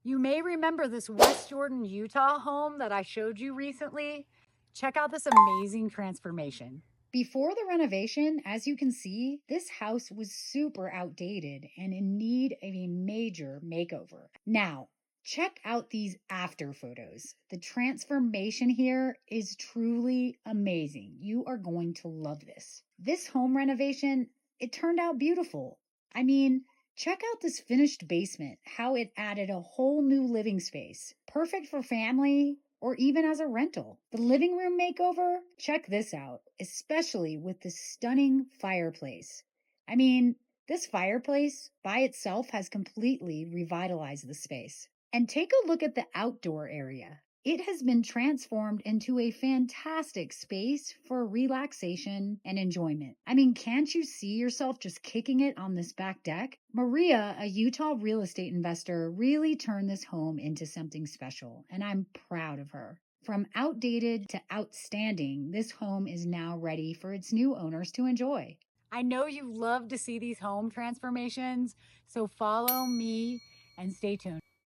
You may remember this West Jordan, Utah home that I showed you recently. Check out this amazing transformation. Before the renovation, as you can see, this house was super outdated and in need of a major makeover. Now, check out these after photos. The transformation here is truly amazing. You are going to love this. This home renovation, it turned out beautiful. I mean, check out this finished basement, how it added a whole new living space. Perfect for family or even as a rental. The living room makeover, check this out, especially with this stunning fireplace. I mean, this fireplace by itself has completely revitalized the space. And take a look at the outdoor area. It has been transformed into a fantastic space for relaxation and enjoyment. I mean, can't you see yourself just kicking it on this back deck? Maria, a Utah real estate investor, really turned this home into something special, and I'm proud of her. From outdated to outstanding, this home is now ready for its new owners to enjoy. I know you love to see these home transformations, so follow me and stay tuned.